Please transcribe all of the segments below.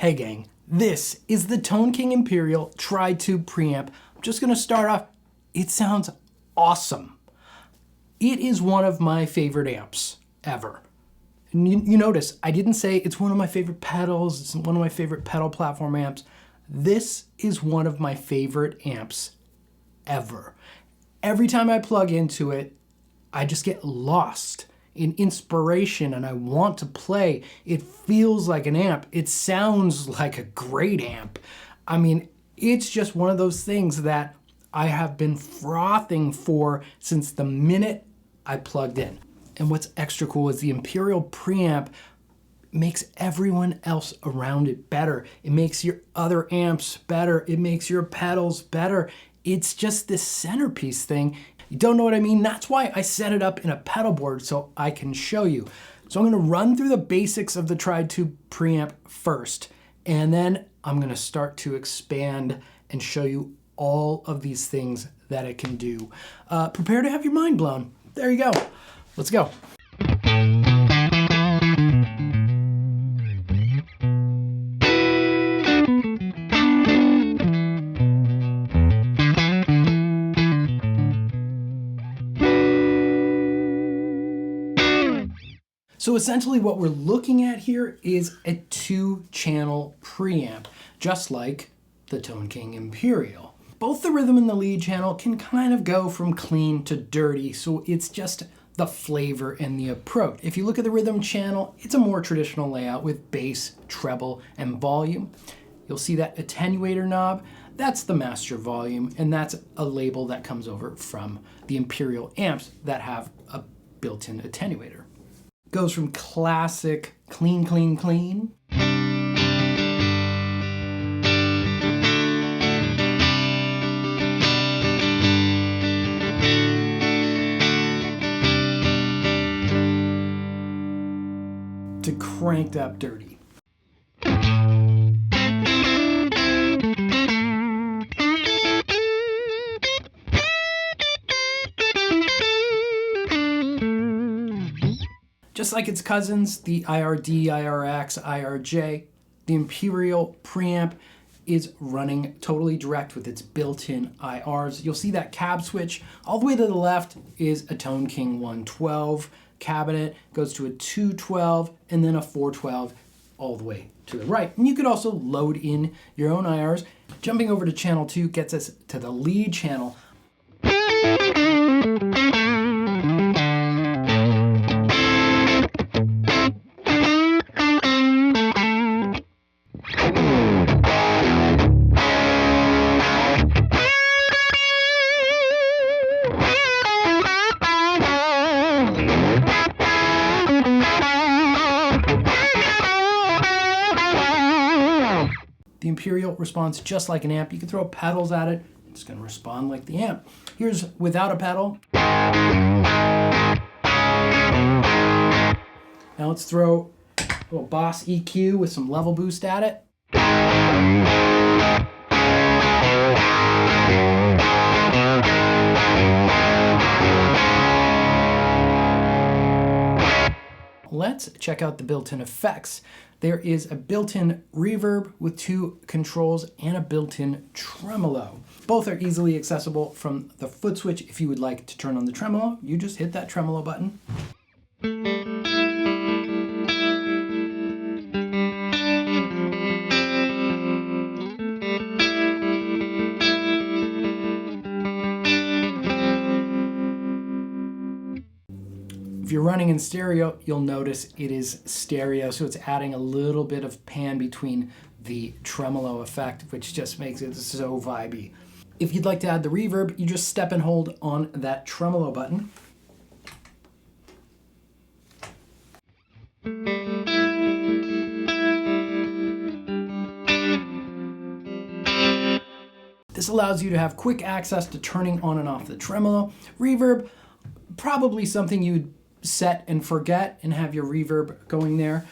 Hey gang, this is the Tone King Imperial Tri-Tube Preamp. I'm just gonna start off, it sounds awesome. It is one of my favorite amps ever. And you notice, I didn't say it's one of my favorite pedals, it's one of my favorite pedal platform amps. This is one of my favorite amps ever. Every time I plug into it, I just get lost in inspiration and I want to play. It feels like an amp. It sounds like a great amp. I mean, it's just one of those things that I have been frothing for since the minute I plugged in. And what's extra cool is the Imperial Preamp makes everyone else around it better. It makes your other amps better. It makes your pedals better. It's just this centerpiece thing. You don't know what I mean? That's why I set it up in a pedal board so I can show you. So I'm gonna run through the basics of the Tri-Tube Preamp first, and then I'm gonna start to expand and show you all of these things that it can do. Prepare to have your mind blown. There you go. Let's go. So essentially what we're looking at here is a 2-channel preamp, just like the Tone King Imperial. Both the rhythm and the lead channel can kind of go from clean to dirty, so it's just the flavor and the approach. If you look at the rhythm channel, it's a more traditional layout with bass, treble, and volume. You'll see that attenuator knob, that's the master volume, and that's a label that comes over from the Imperial amps that have a built-in attenuator. Goes from classic clean, clean, clean to cranked up dirty. Just like its cousins, the IRD, IRX, IRJ, the Imperial Preamp is running totally direct with its built-in IRs. You'll see that cab switch. All the way to the left is a Tone King 112 cabinet, goes to a 212, and then a 412 all the way to the right. And you could also load in your own IRs. Jumping over to channel 2 gets us to the lead channel. The Imperial responds just like an amp. You can throw pedals at it, it's going to respond like the amp. Here's without a pedal. Now let's throw a little Boss EQ with some level boost at it. Let's check out the built-in effects. There is a built-in reverb with 2 controls and a built-in tremolo. Both are easily accessible from the foot switch. If you would like to turn on the tremolo, you just hit that tremolo button. If you're running in stereo, you'll notice it is stereo, so it's adding a little bit of pan between the tremolo effect, which just makes it so vibey. If you'd like to add the reverb, you just step and hold on that tremolo button. This allows you to have quick access to turning on and off the tremolo. Reverb, probably something you'd set and forget and have your reverb going there.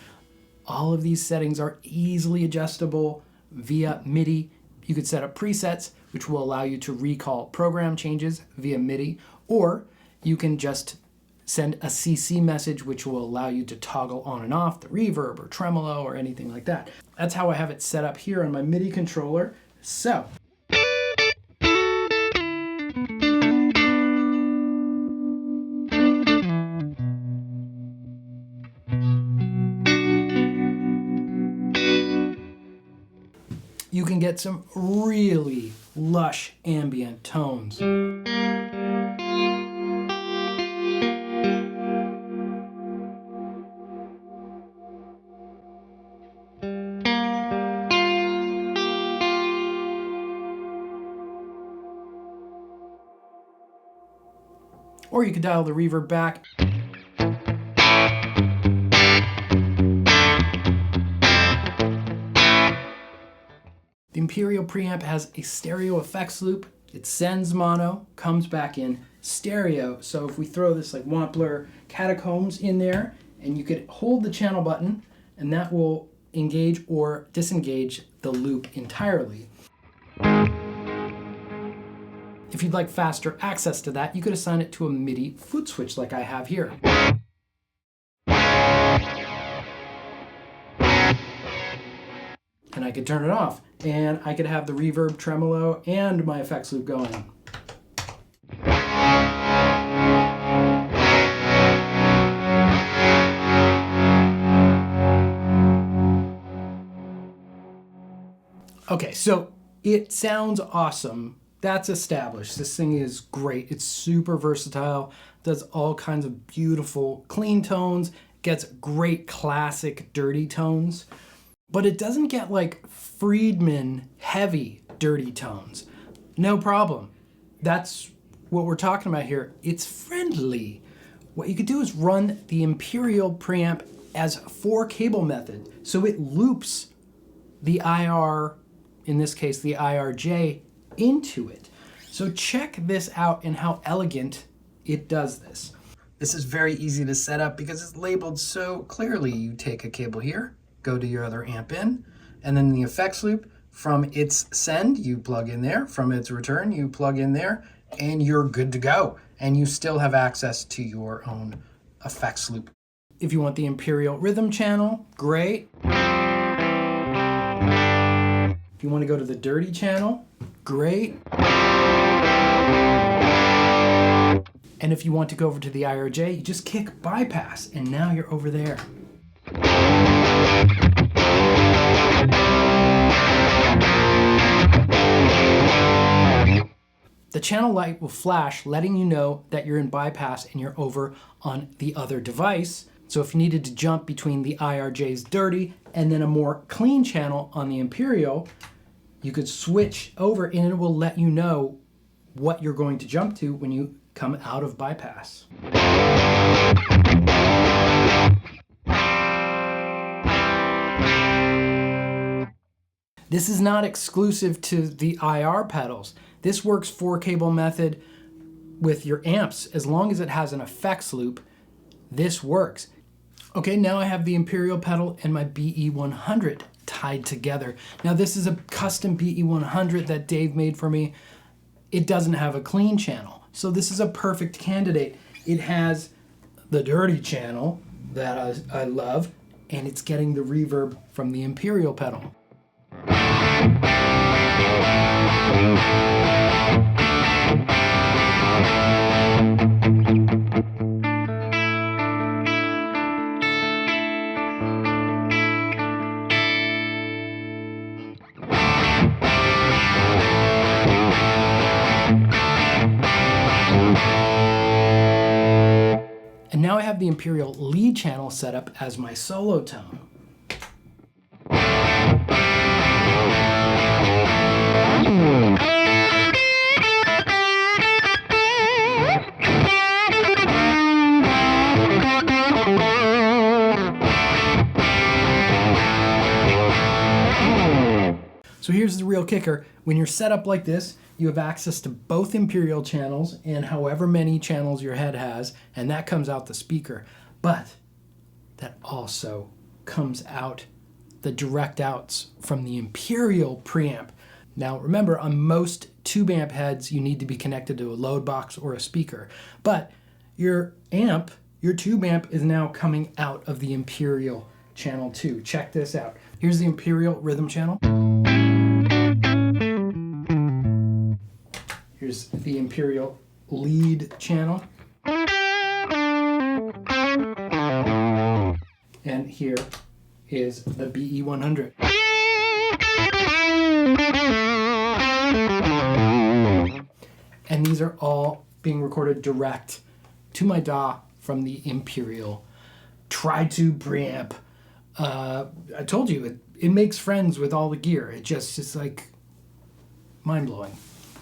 All of these settings are easily adjustable via MIDI. You could set up presets, which will allow you to recall program changes via MIDI, or you can just send a CC message, which will allow you to toggle on and off the reverb or tremolo or anything like that. That's how I have it set up here on my MIDI controller. So you can get some really lush ambient tones. Or you could dial the reverb back. The Imperial preamp has a stereo effects loop. It sends mono, comes back in stereo. So if we throw this like Wampler Catacombs in there, and you could hold the channel button, and that will engage or disengage the loop entirely. If you'd like faster access to that, you could assign it to a MIDI foot switch like I have here. And I could turn it off, and I could have the reverb, tremolo, and my effects loop going. Okay, so it sounds awesome. That's established. This thing is great. It's super versatile, does all kinds of beautiful clean tones, gets great classic dirty tones, but it doesn't get like Friedman heavy dirty tones. No problem. That's what we're talking about here. It's friendly. What you could do is run the Imperial preamp as 4-cable method. So it loops the IR, in this case the IRJ, into it. So check this out and how elegant it does this. This is very easy to set up because it's labeled so clearly. You take a cable here, go to your other amp in, and then the effects loop, from its send, you plug in there, from its return, you plug in there, and you're good to go. And you still have access to your own effects loop. If you want the Imperial rhythm channel, great. If you want to go to the dirty channel, great. And if you want to go over to the IRJ, you just kick bypass, and now you're over there. The channel light will flash, letting you know that you're in bypass and you're over on the other device. So if you needed to jump between the IRJ's dirty and then a more clean channel on the Imperial, you could switch over and it will let you know what you're going to jump to when you come out of bypass. This is not exclusive to the IR pedals. This works 4-cable method with your amps. As long as it has an effects loop, this works. Okay, now I have the Imperial pedal and my BE100 tied together. Now this is a custom BE100 that Dave made for me. It doesn't have a clean channel, so this is a perfect candidate. It has the dirty channel that I love, and it's getting the reverb from the Imperial pedal. And now I have the Imperial lead channel set up as my solo tone. So here's the real kicker. When you're set up like this, you have access to both Imperial channels and however many channels your head has, and that comes out the speaker. But that also comes out the direct outs from the Imperial preamp. Now remember, on most tube amp heads, you need to be connected to a load box or a speaker. But your amp, your tube amp is now coming out of the Imperial channel 2. Check this out. Here's the Imperial rhythm channel. Here's the Imperial lead channel. And here is the BE100. And these are all being recorded direct to my DAW from the Imperial Tri-Tube preamp. I told you, it makes friends with all the gear. It's like mind-blowing.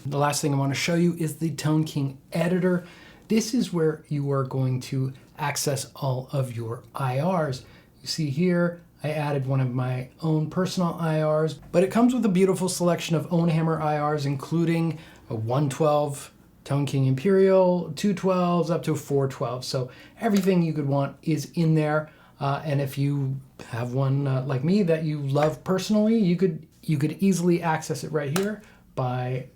The last thing I want to show you is the Tone King editor. This is where you are going to access all of your IRs. You see here, I added one of my own personal IRs, but it comes with a beautiful selection of Ownhammer IRs, including a 112 Tone King Imperial, 212s up to 412. So everything you could want is in there. And if you have one like me that you love personally, you could easily access it right here by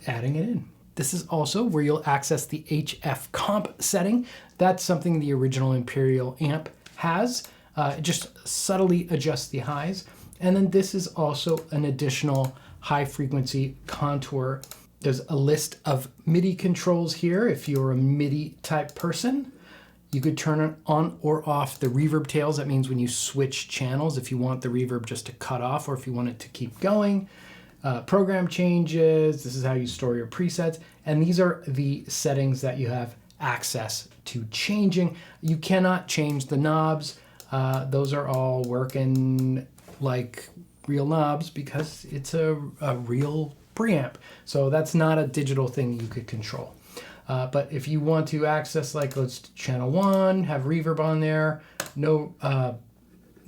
adding it in. This is also where you'll access the HF comp setting. That's something the original Imperial amp has. It just subtly adjusts the highs. And then this is also an additional high frequency contour. There's a list of MIDI controls here. If you're a MIDI type person, you could turn on or off the reverb tails. That means when you switch channels, if you want the reverb just to cut off or if you want it to keep going. Program changes, this is how you store your presets. And these are the settings that you have access to changing. You cannot change the knobs. Those are all working like real knobs because it's a real preamp. So that's not a digital thing you could control. But if you want to access, like, let's channel 1, have reverb on there, no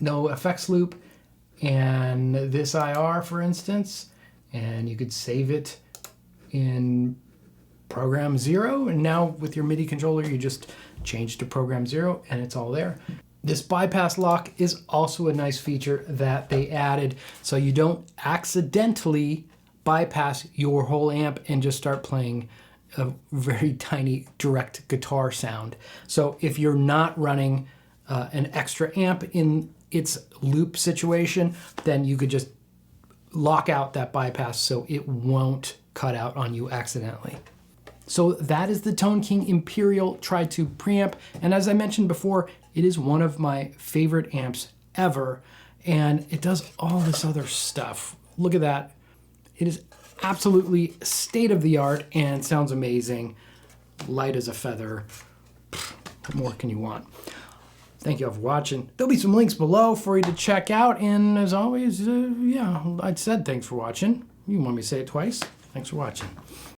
effects loop, and this IR, for instance, and you could save it in program 0, and now with your MIDI controller, you just change to program 0, and it's all there. This bypass lock is also a nice feature that they added, so you don't accidentally bypass your whole amp and just start playing a very tiny direct guitar sound. So if you're not running an extra amp in its loop situation, then you could just lock out that bypass so it won't cut out on you accidentally. So that is the Tone King Imperial Tri-Tube preamp. And as I mentioned before, it is one of my favorite amps ever. And it does all this other stuff. Look at that. It is absolutely state-of-the-art and sounds amazing. Light as a feather. What more can you want? Thank you all for watching. There'll be some links below for you to check out. And as always, yeah, I said thanks for watching. You want me to say it twice? Thanks for watching.